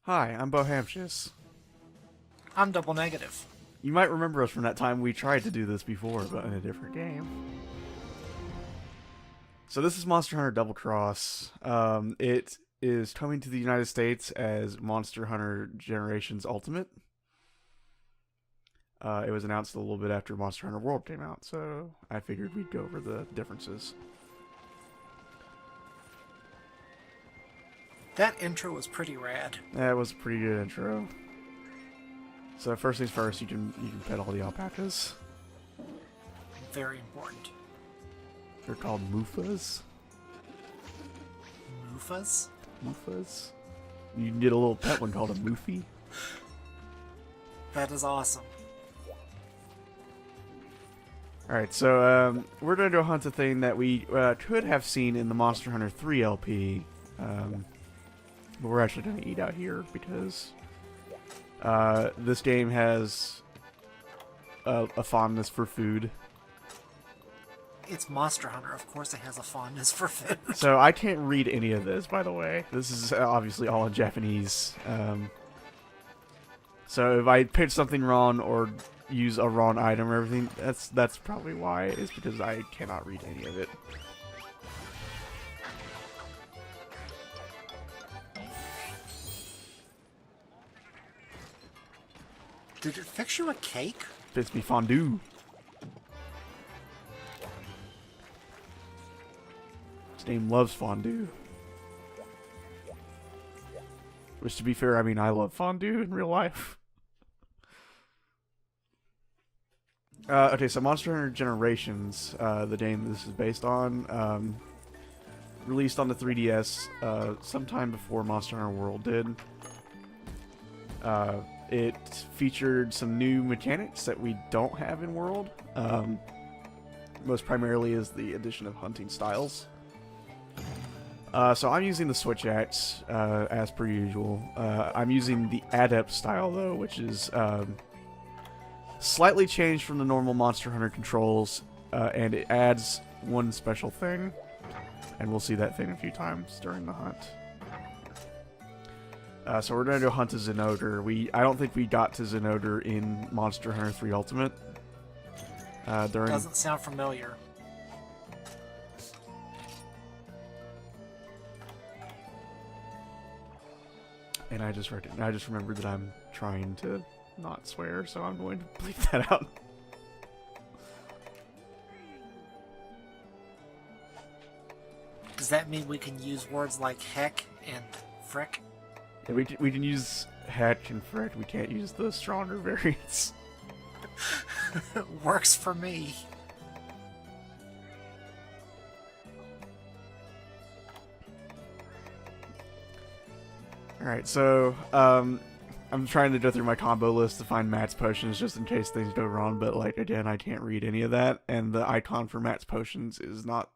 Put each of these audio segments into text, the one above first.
Hi, I'm Bohamshus. I'm double negative. You might remember us from that time we tried to do this before, but in a different game. So this is Monster Hunter Double Cross. It is coming to the United States as Monster Hunter Generations Ultimate. It was announced a little bit after Monster Hunter World came out, so I figured we'd go over the differences. That intro was pretty rad. That was a pretty good intro. So first things first, you can pet all the alpacas. Very important. They're called Mufas. Mufas? Mufas. You can get a little pet one called a Moofy. That is awesome. Alright, so we're going to go hunt a thing that we could have seen in the Monster Hunter 3 LP. But we're actually going to eat out here because this game has a fondness for food. It's Monster Hunter. Of course it has a fondness for food. So I can't read any of this, by the way. This is obviously all in Japanese. So if I pick something wrong or use a wrong item or everything, that's probably why. It's because I cannot read any of it. Did it fix you a cake? Fits me fondue. His name loves fondue. Which, to be fair, I mean, I love fondue in real life. Okay, so Monster Hunter Generations, the game this is based on, released on the 3DS sometime before Monster Hunter World did. It featured some new mechanics that we don't have in World. Most primarily is the addition of hunting styles. So I'm using the Switch Axe, as per usual. I'm using the Adept style, though, which is slightly changed from the normal Monster Hunter controls, and it adds one special thing, and we'll see that thing a few times during the hunt. So we're going to go hunt a Zenodor. I don't think we got to Zenodor in Monster Hunter 3 Ultimate. Doesn't sound familiar. And I just remembered that I'm trying to not swear, so I'm going to bleep that out. Does that mean we can use words like heck and frick? Yeah, we can use heck and frick. We can't use the stronger variants. Works for me. Alright, so I'm trying to go through my combo list to find Matt's potions just in case things go wrong, but like again, I can't read any of that, and the icon for Matt's potions is not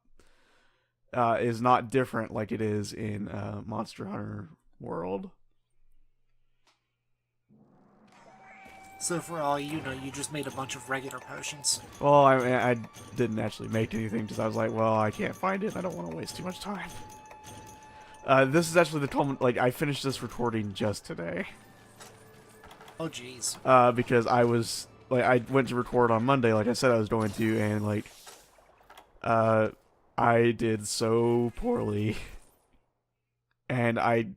different like it is in Monster Hunter World. So for all you know, you just made a bunch of regular potions. Well, I didn't actually make anything because I was like, well, I can't find it. I don't want to waste too much time. This is actually the culmination. Like, I finished this recording just today. Oh, jeez. Because I went to record on Monday, like I said I was going to, and like, I did so poorly, and I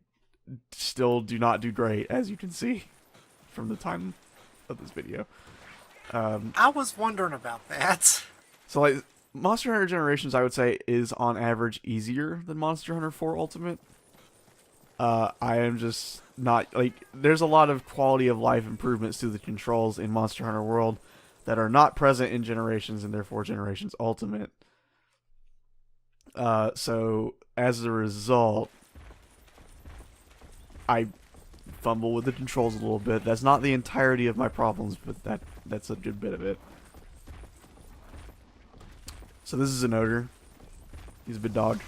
still do not do great, as you can see from the time of this video. I was wondering about that. So like Monster Hunter Generations, I would say, is on average easier than Monster Hunter 4 Ultimate. I am just not like there's a lot of quality of life improvements to the controls in Monster Hunter World that are not present in Generations and therefore Generations Ultimate. So as a result, I fumble with the controls a little bit. That's not the entirety of my problems, but that's a good bit of it. So this is Zenodor. He's a big dog.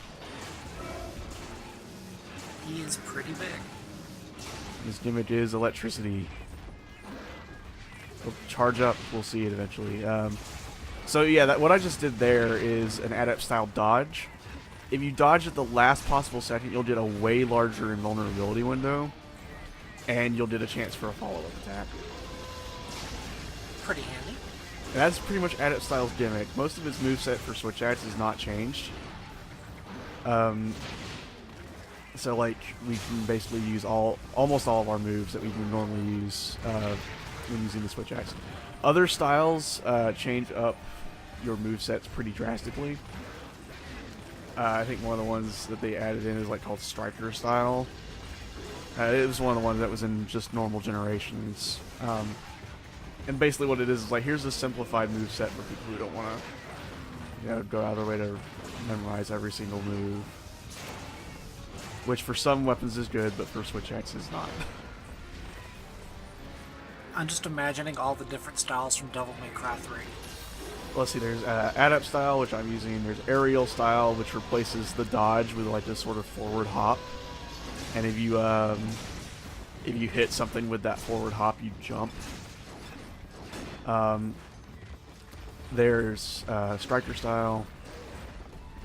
He is pretty big. His gimmick is electricity. He'll charge up. We'll see it eventually. So yeah, what I just did there is an adept style dodge. If you dodge at the last possible second, you'll get a way larger invulnerability window. and you'll get a chance for a follow-up attack. Pretty handy. And that's pretty much Adept Style's gimmick. Most of his moveset for Switch Axe is not changed. So like we can basically use almost all of our moves that we would normally use when using the Switch Axe. Other styles change up your movesets pretty drastically. I think one of the ones that they added in is like called Striker Style. It was one of the ones that was in just normal generations. And basically what it is like, here's a simplified moveset for people who don't want to go out of their way to memorize every single move. Which for some weapons is good, but for Switch Axe is not. I'm just imagining all the different styles from Devil May Cry 3. Let's see, there's Adept Style, which I'm using. There's Aerial Style, which replaces the dodge with like this sort of forward hop. And if you hit something with that forward hop, you jump. There's Striker Style,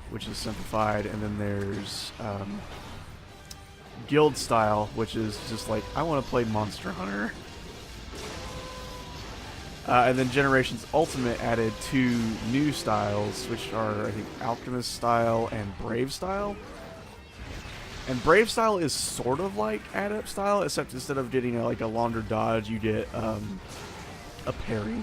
which is simplified, and then there's Guild Style, which is just like, I want to play Monster Hunter. And then Generations Ultimate added 2 new styles, which are, I think, Alchemist Style and Brave Style. And Brave Style is sort of like Adept Style, except instead of getting a longer dodge, you get a parry.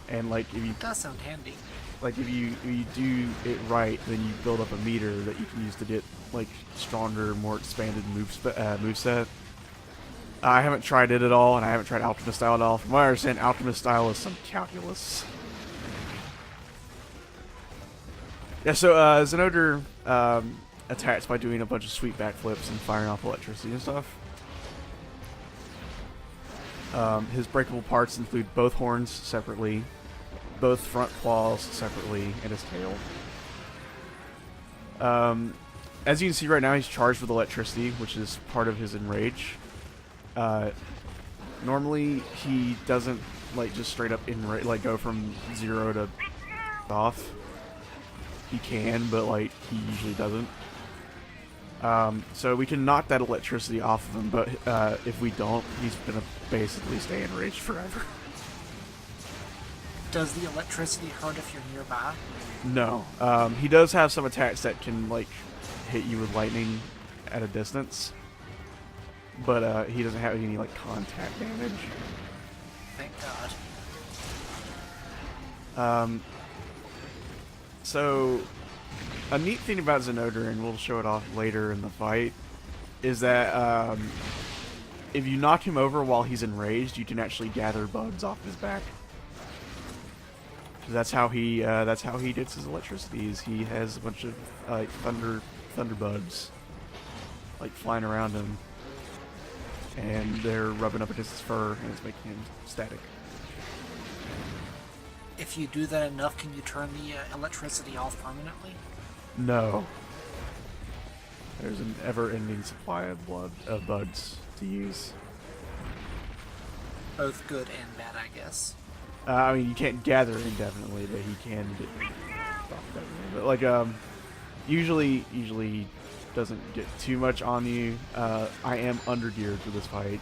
And like if you It does sound handy. like if you do it right, then you build up a meter that you can use to get like stronger, more expanded moveset. I haven't tried it at all, and I haven't tried Alchemist Style at all. From what I understand, Alchemist Style is some calculus. Yeah, so Zenodor attacks by doing a bunch of sweet backflips and firing off electricity and stuff. His breakable parts include both horns separately, both front claws separately, and his tail. As you can see right now, he's charged with electricity, which is part of his enrage. Normally, he doesn't like just straight up like go from 0 to off. He can, but like he usually doesn't. So we can knock that electricity off of him, but if we don't, he's gonna basically stay enraged forever. Does the electricity hurt if you're nearby? No. He does have some attacks that can like hit you with lightning at a distance, but he doesn't have any like contact damage. Thank God. So a neat thing about Zenodor, and we'll show it off later in the fight, is that if you knock him over while he's enraged, you can actually gather bugs off his back. That's how he gets his electricities. He has a bunch of like thunder bugs like flying around him, and they're rubbing up against his fur, and it's making him static. If you do that enough, can you turn the electricity off permanently? No. There's an ever-ending supply of bugs to use. Both good and bad, I guess. I mean, you can't gather indefinitely, but he can get stuff definitely. But like, usually doesn't get too much on you. I am undergeared for this fight.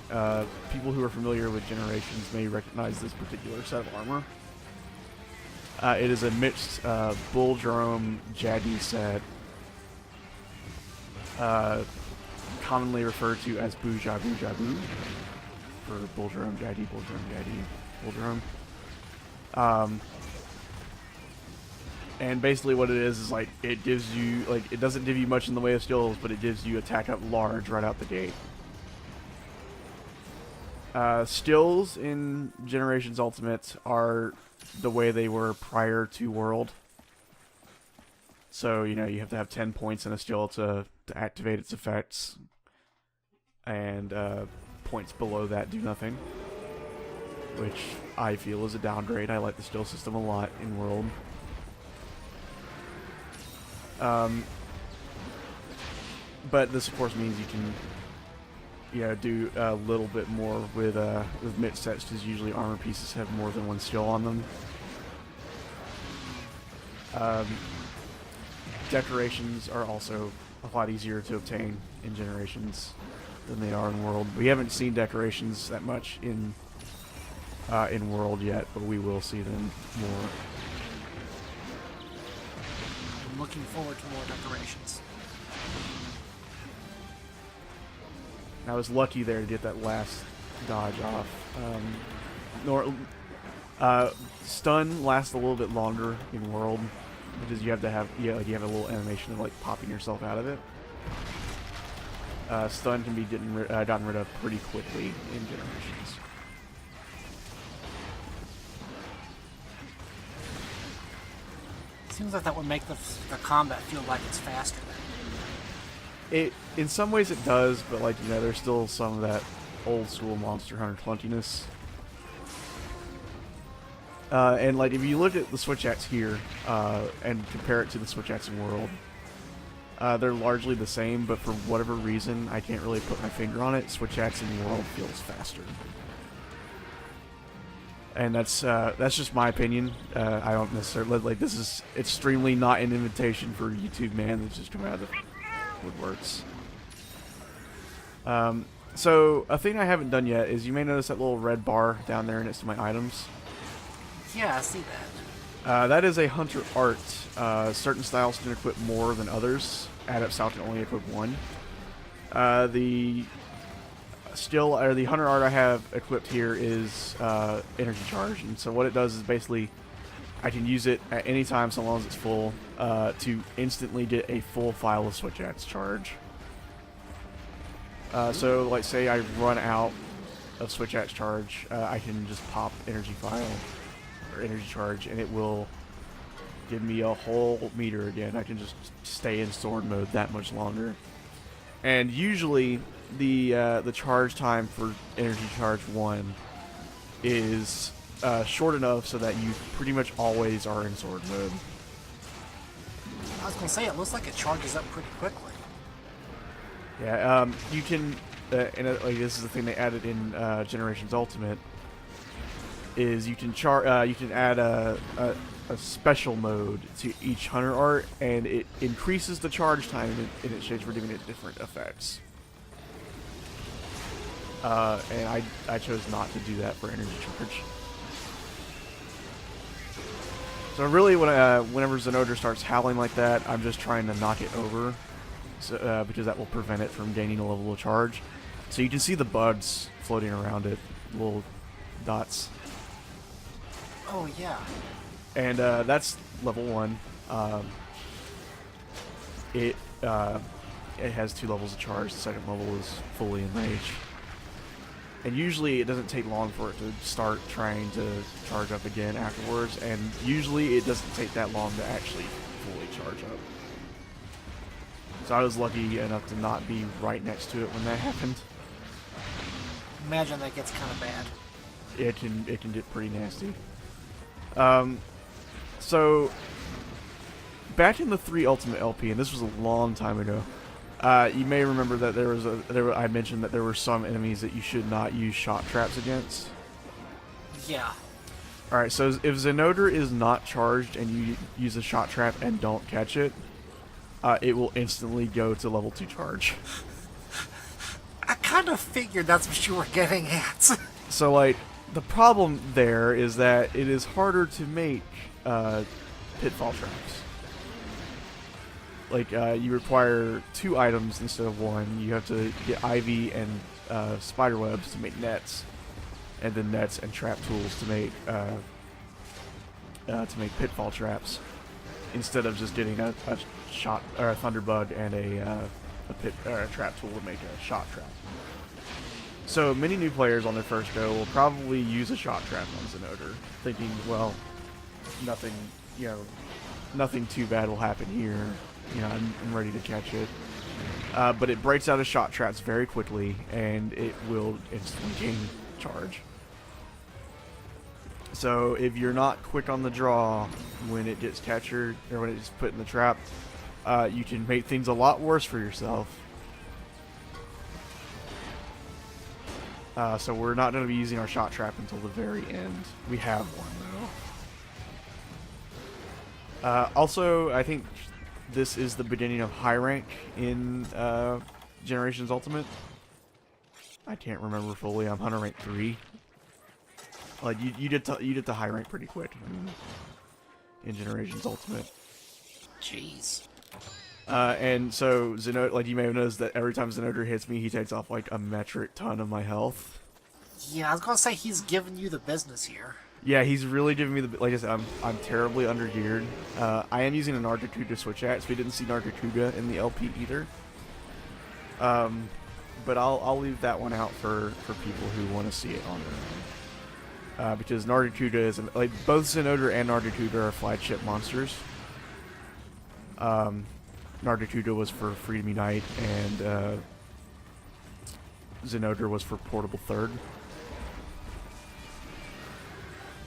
People who are familiar with Generations may recognize this particular set of armor. It is a mixed Bull Jerome Jadi set, commonly referred to as Booja Booja Boo, for Bull Jerome Jadi, Bull Jerome Jadi, Bull Jerome. And basically what it is like, it gives you, like, it doesn't give you much in the way of skills, but it gives you attack up large right out the gate. Skills in Generations Ultimate are the way they were prior to World. So, you know, you have to have 10 points in a skill to activate its effects. And points below that do nothing. Which I feel is a downgrade. I like the skill system a lot in World. But this, of course, means you can, you know, do a little bit more with mix sets, because usually armor pieces have more than one skill on them. Decorations are also a lot easier to obtain in Generations. than they are in World. We haven't seen decorations that much in World yet, but we will see them more. I'm looking forward to more decorations. I was lucky there to get that last dodge off. Stun lasts a little bit longer in World because you have to have you have a little animation of like popping yourself out of it. Stun can be gotten rid of pretty quickly in Generations. Seems like that would make the combat feel like it's faster. In some ways it does, but like there's still some of that old school Monster Hunter clunkiness. And like if you look at the switch acts here and compare it to the switch acts in World, they're largely the same, but for whatever reason I can't really put my finger on it. Switch acts in World feels faster, and that's just my opinion. I don't necessarily like this is extremely not an invitation for YouTube man that's just coming out of the woodworks. So a thing I haven't done yet is you may notice that little red bar down there next to my items. Yeah, I see that. That is a hunter art. Certain styles can equip more than others. Adept style can only equip one. The hunter art I have equipped here is energy charge, and so what it does is basically I can use it at any time so long as it's full to instantly get a full file of switch acts charge. So like say I run out of switch acts charge, I can just pop energy file or energy charge and it will give me a whole meter again. I can just stay in sword mode that much longer. And usually the charge time for energy charge 1 is short enough so that you pretty much always are in sword mode. I was gonna say it looks like it charges up pretty quickly. Yeah, you can, like this is the thing they added in Generations Ultimate, is you can add a special mode to each hunter art, and it increases the charge time in exchange for giving it different effects. And I chose not to do that for energy charge. So really, whenever Zenodra starts howling like that, I'm just trying to knock it over, so, because that will prevent it from gaining a level of charge. So you can see the bugs floating around it, little dots. Oh yeah. And that's level 1. It has 2 levels of charge. The second level is fully enraged. And usually it doesn't take long for it to start trying to charge up again afterwards, and usually it doesn't take that long to actually fully charge up. So I was lucky enough to not be right next to it when that happened. Imagine that gets kind of bad. It can get pretty nasty. So back in the 3 Ultimate LP, and this was a long time ago, you may remember that I mentioned that there were some enemies that you should not use shot traps against. Yeah. Alright, so if Zenodra is not charged and you use a shot trap and don't catch it, it will instantly go to level 2 charge. I kind of figured that's what you were getting at. So, like, the problem there is that it is harder to make pitfall traps. Like, you require 2 items instead of 1. You have to get ivy and spider webs to make nets, and then nets and trap tools to make pitfall traps, instead of just getting a shot or a thunderbug and a trap tool to make a shot trap. So many new players on their first go will probably use a shot trap on Zenodra, thinking, well, nothing too bad will happen here. I'm ready to catch it. But it breaks out of shot traps very quickly, and it will instantly gain charge. So if you're not quick on the draw when it gets captured, or when it's put in the trap, you can make things a lot worse for yourself. So we're not going to be using our shot trap until the very end. We have one, though. Also, I think this is the beginning of high rank in Generations Ultimate. I can't remember fully. I'm hunter rank 3. Like you get to high rank pretty quick in Generations Ultimate. Jeez. And so Zenodra, like you may have noticed that every time Zenodra hits me, he takes off like a metric ton of my health. Yeah, I was gonna say he's giving you the business here. Yeah, he's really giving me the. Like I said, I'm terribly undergeared. I am using a Nargacuga switch at, so we didn't see Nargacuga in the LP either. But I'll leave that one out for people who want to see it on their own. Because Nargacuga is like both Zenodra and Nargacuga are flagship monsters. Nargacuga was for Freedom Unite, and Zenodra was for Portable Third.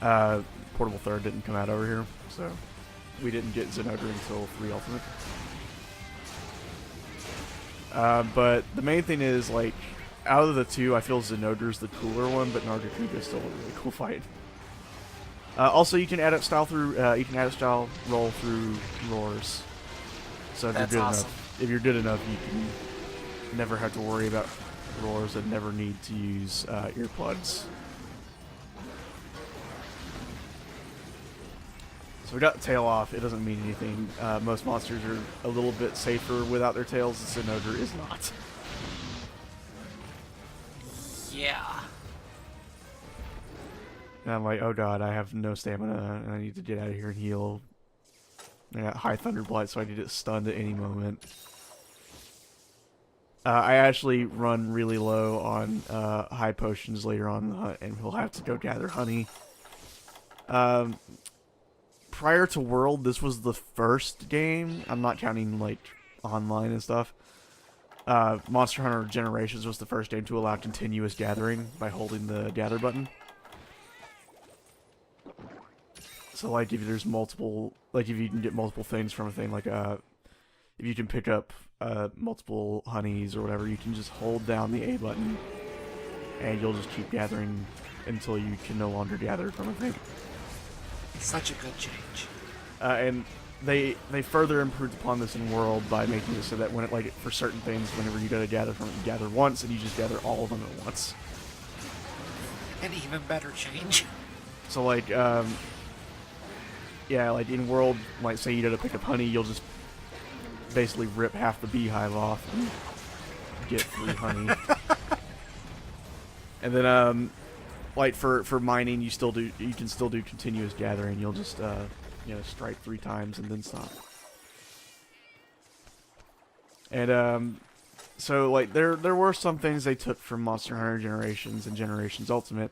Portable Third didn't come out over here, so we didn't get Zenodra until 3 Ultimate. But the main thing is, like, out of the two, I feel Zenodra's the cooler one, but Nargacuga is still a really cool fight. Also, you can edit style through roll through roars. So if That's you're good awesome. if you're good enough, you can never have to worry about roars and never need to use earplugs. So we got tail off. It doesn't mean anything. Most monsters are a little bit safer without their tails. Zenodra is not. Yeah. And I'm like, oh god, I have no stamina, and I need to get out of here and heal. I got high Thunderblight, so I get stunned at any moment. I actually run really low on high potions later on in the hunt, and we'll have to go gather honey. Prior to World, this was the first game. I'm not counting like online and stuff. Monster Hunter Generations was the first game to allow continuous gathering by holding the gather button. So like if there's multiple, like if you can get multiple things from a thing, like if you can pick up multiple honeys or whatever, you can just hold down the A button and you'll just keep gathering until you can no longer gather from a thing. Such a good change. And they further improved upon this in World by making it so that when it, like, for certain things, whenever you go to gather from it, you gather once and you just gather all of them at once. An even better change. So like yeah, like in World, like say you go to pick up honey, you'll just basically rip half the beehive off and get 3 honey. And then like for mining, you can still do continuous gathering. You'll just you know, strike 3 times and then stop. And so like there were some things they took from Monster Hunter Generations and Generations Ultimate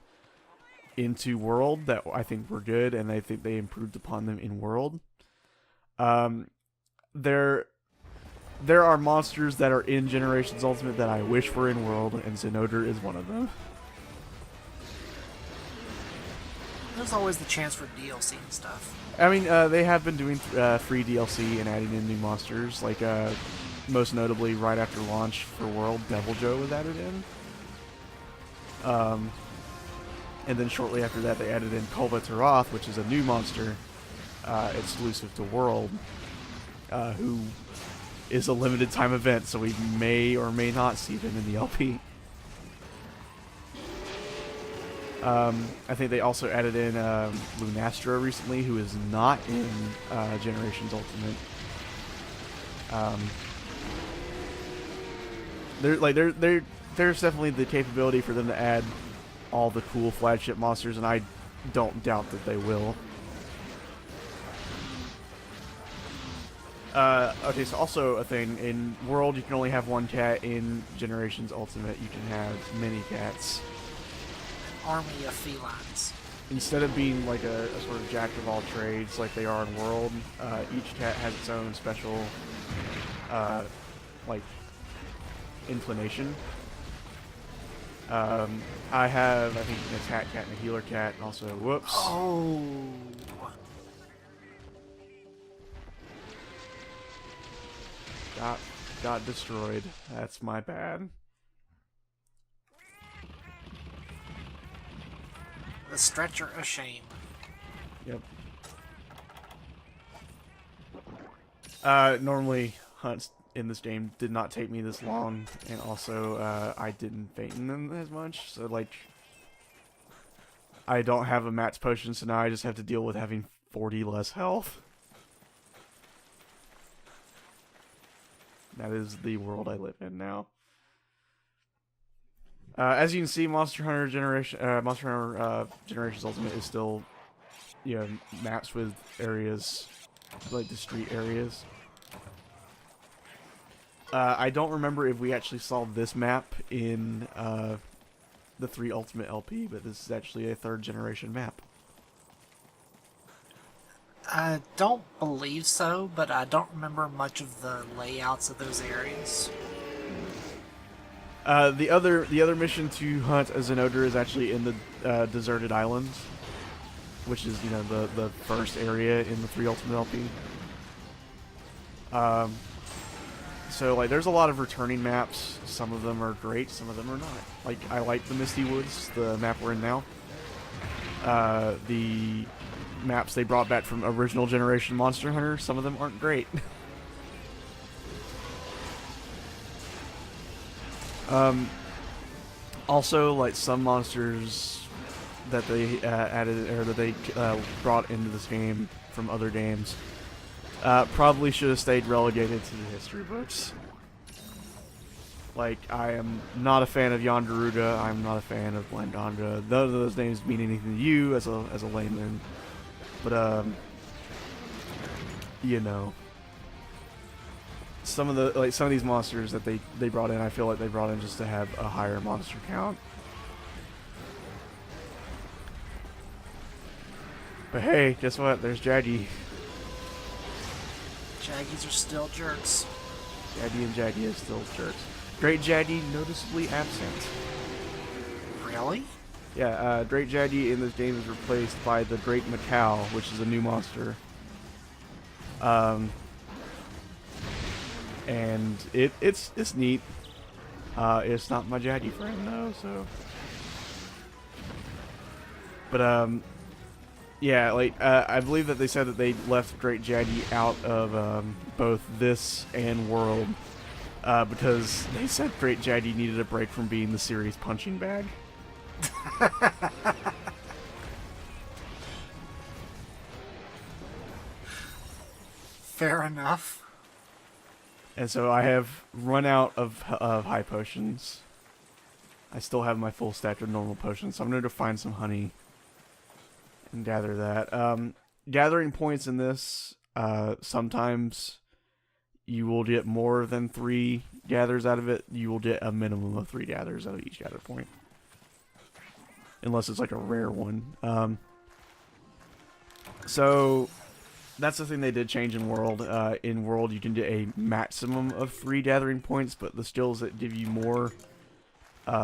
into World that I think were good, and I think they improved upon them in World. There are monsters that are in Generations Ultimate that I wish were in World, and Zenodra is one of them. There's always the chance for DLC and stuff. I mean, they have been doing free DLC and adding in new monsters, like most notably right after launch for World, Deviljho was added in. And then shortly after that, they added in Kulva Taroth, which is a new monster exclusive to World, who is a limited time event, so we may or may not see them in the LP. I think they also added in Lunastra recently, who is not in Generations Ultimate. There's definitely the capability for them to add all the cool flagship monsters, and I don't doubt that they will. Okay, so also a thing, in World you can only have 1 cat. In Generations Ultimate you can have many cats. Army of felines. Instead of being like a sort of jack of all trades like they are in World, each cat has its own special like inclination. I have, I think, an attack cat and a healer cat, and also, whoops. Oh. Got destroyed. That's my bad. The stretcher of shame. Yep. Normally hunts in this game did not take me this long, and also I didn't faint in them as much. So like, I don't have a max potion, so now I just have to deal with having 40 less health. That is the world I live in now. As you can see, Monster Hunter Generations Ultimate is still, you know, maps with areas, like the street areas. I don't remember if we actually saw this map in the 3 Ultimate LP, but this is actually a 3rd generation map. I don't believe so, but I don't remember much of the layouts of those areas. The other mission to hunt a Zenodra is actually in the deserted islands, which is, you know, the first area in the 3 Ultimate LP. So like, there's a lot of returning maps. Some of them are great, some of them are not. Like, I like the Misty Woods, the map we're in now. The maps they brought back from original generation Monster Hunter, some of them aren't great. Also, like, some monsters that they added, or that they brought into this game from other games, probably should have stayed relegated to the history books. Like, I am not a fan of Yonderuga, I'm not a fan of Blandanga. None of those names mean anything to you as a layman. But, you know, some of these monsters that they brought in, I feel like they brought in just to have a higher monster count. But hey, guess what? There's Jaggy. Jaggies are still jerks. Jaggy and Jaggy is still jerks. Great Jaggy noticeably absent. Really? Yeah, Great Jaggy in this game is replaced by the Great Macau, which is a new monster. And it's neat. It's not my Jaggy friend though, so. But yeah, like I believe that they said that they left Great Jaggy out of both this and World because they said Great Jaggy needed a break from being the series punching bag. Fair enough. And so I have run out of high potions. I still have my full stack of normal potions, so I'm going to find some honey and gather that. Gathering points in this, sometimes you will get more than 3 gathers out of it. You will get a minimum of 3 gathers out of each gather point. Unless it's like a rare one. So that's the thing they did change in World. In World, you can get a maximum of 3 gathering points, but the skills that give you more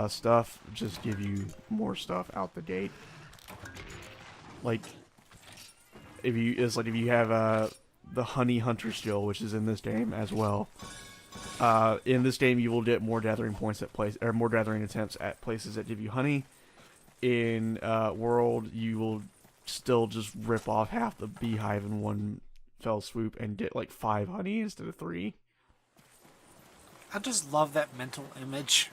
stuff just give you more stuff out the gate. Like, if you have the Honey Hunter skill, which is in this game as well. In this game, you will get more gathering points at more gathering attempts at places that give you honey. In World, you will still just rip off half the beehive in one fell swoop and get like 5 honey instead of 3. I just love that mental image.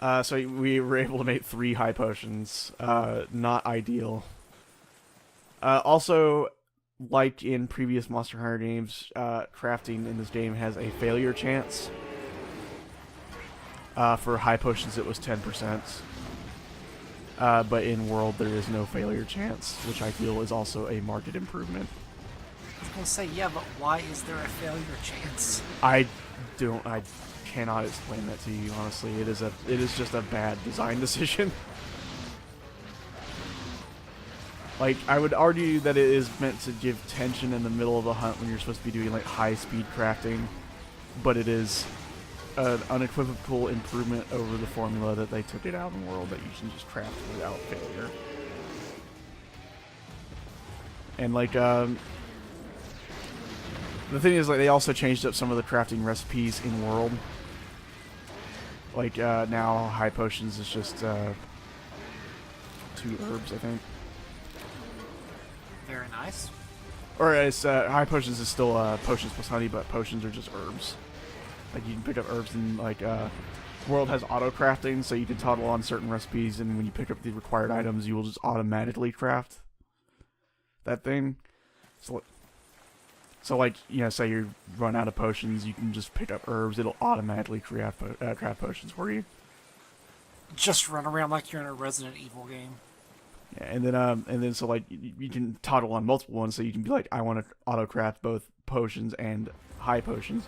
So we were able to make 3 high potions. Not ideal. Also, like in previous Monster Hunter games, crafting in this game has a failure chance. For high potions, it was 10%. But in World, there is no failure chance, which I feel is also a marked improvement. I was gonna say, yeah, but why is there a failure chance? I cannot explain that to you, honestly. It is just a bad design decision. Like, I would argue that it is meant to give tension in the middle of a hunt when you're supposed to be doing like high-speed crafting, but it is an unequivocal improvement over the formula that they took it out in World, that you can just craft without failure. And like, the thing is, like, they also changed up some of the crafting recipes in World. Like, now high potions is just 2 herbs, I think. Very nice. Or it's high potions is still potions plus honey, but potions are just herbs. Like you can pick up herbs and like World has auto crafting, so you can toddle on certain recipes, and when you pick up the required items, you will just automatically craft that thing. So like, you know, say you run out of potions, you can just pick up herbs. It'll automatically craft potions for you. Just run around like you're in a Resident Evil game. Yeah, and then so like you can toddle on multiple ones, so you can be like, I want to auto craft both potions and high potions.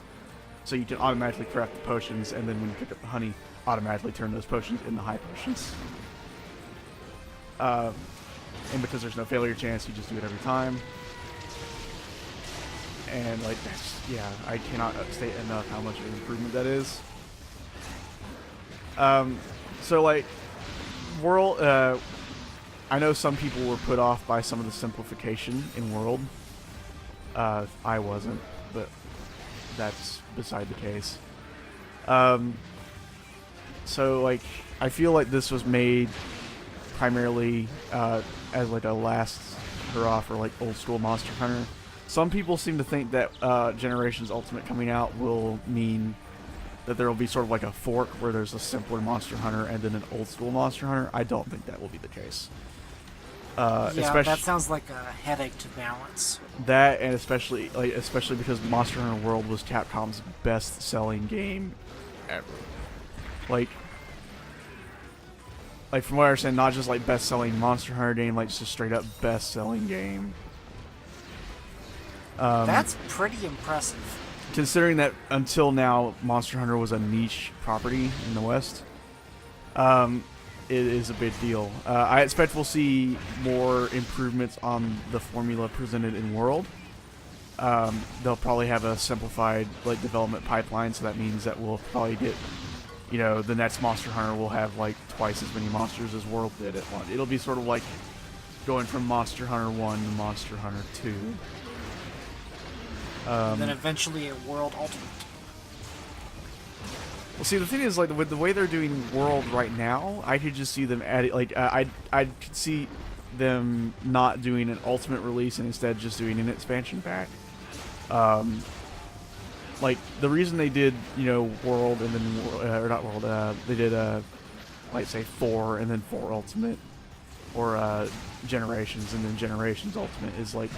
So you can automatically craft the potions, and then when you pick up the honey, automatically turn those potions into high potions. And because there's no failure chance, you just do it every time. And like that's, yeah, I cannot state enough how much of an improvement that is. So like World, I know some people were put off by some of the simplification in World. I wasn't, but that's beside the case. So like I feel like this was made primarily as like a last hurrah for like old school Monster Hunter. Some people seem to think that Generations Ultimate coming out will mean that there will be sort of like a fork where there's a simpler Monster Hunter and then an old school Monster Hunter. I don't think that will be the case. Yeah, that sounds like a headache to balance. That, and especially because Monster Hunter World was Capcom's best-selling game ever. Like from what I understand, not just like best-selling Monster Hunter game, like just a straight-up best-selling game. That's pretty impressive. Considering that until now, Monster Hunter was a niche property in the West, it is a big deal. I expect we'll see more improvements on the formula presented in World. They'll probably have a simplified like development pipeline, so that means that we'll probably get, you know, the next Monster Hunter will have like twice as many monsters as World did at once. It'll be sort of like going from Monster Hunter 1 to Monster Hunter 2. And then eventually a World Ultimate. Well, see, the thing is, like, with the way they're doing World right now, I could just see them adding, like, I could see them not doing an Ultimate release and instead just doing an expansion pack. Like, the reason they did, you know, World and then, or not World, they did, like, say, 4 and then 4 Ultimate, or, Generations and then Generations Ultimate is, like,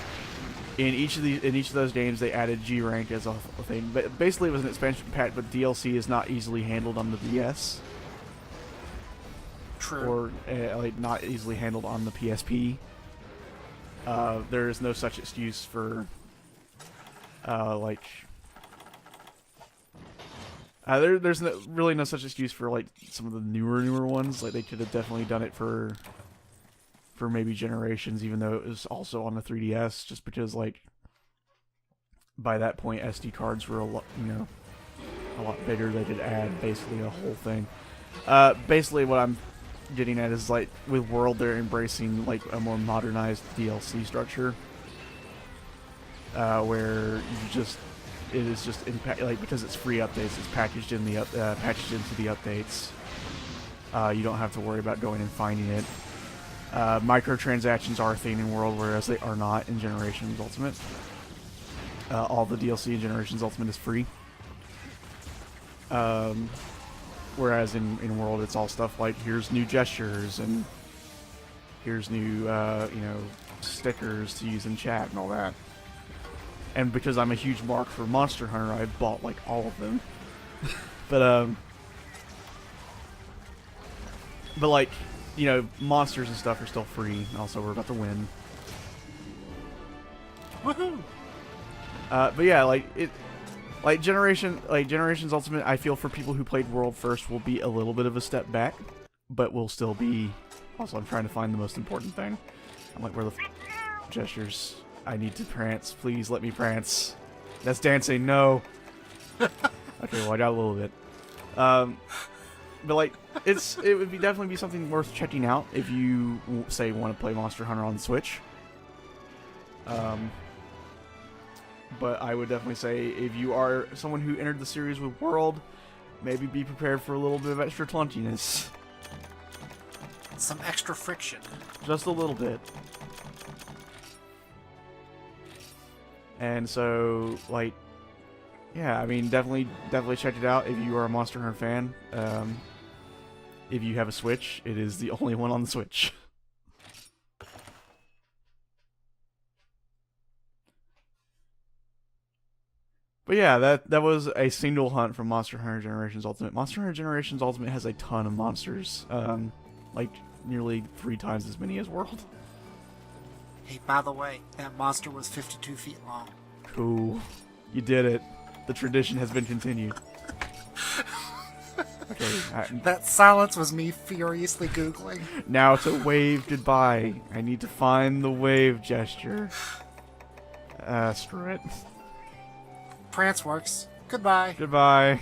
in each of those games, they added G rank as a thing. But basically, it was an expansion pack, but DLC is not easily handled on the DS. True. Or like not easily handled on the PSP. There is no such excuse for there's really no such excuse for like some of the newer ones. Like they could have definitely done it for maybe Generations, even though it was also on the 3DS, just because like by that point SD cards were a lot bigger. They could add basically a whole thing. Basically what I'm getting at is like with World, they're embracing like a more modernized DLC structure, where it is just like because it's free updates, it's packaged in the packaged into the updates. You don't have to worry about going and finding it. Microtransactions are a thing in World, whereas they are not in Generations Ultimate. All the DLC in Generations Ultimate is free. Whereas in World, it's all stuff like, here's new gestures, and here's new, stickers to use in chat and all that. And because I'm a huge mark for Monster Hunter, I bought, like, all of them. But like, you know, monsters and stuff are still free. Also, we're about to win. Woohoo! But yeah, Generations Ultimate, I feel for people who played World first will be a little bit of a step back, but will still be. Also, I'm trying to find the most important thing. I'm like, where the gestures? I need to prance. Please let me prance. That's dancing. No. Okay, well I got a little bit. But like, it would definitely be something worth checking out if you say want to play Monster Hunter on the Switch. But I would definitely say if you are someone who entered the series with World, maybe be prepared for a little bit of extra clunkiness. Some extra friction. Just a little bit. And so, like, yeah, I mean, definitely check it out if you are a Monster Hunter fan. If you have a Switch, it is the only one on the Switch. But yeah, that was a single hunt from Monster Hunter Generations Ultimate. Monster Hunter Generations Ultimate has a ton of monsters, like nearly 3 times as many as World. Hey, by the way, that monster was 52 feet long. Cool, you did it. The tradition has been continued. Okay, That silence was me furiously Googling. now to wave goodbye. I need to find the wave gesture. Screw it. Prance works. Goodbye. Goodbye.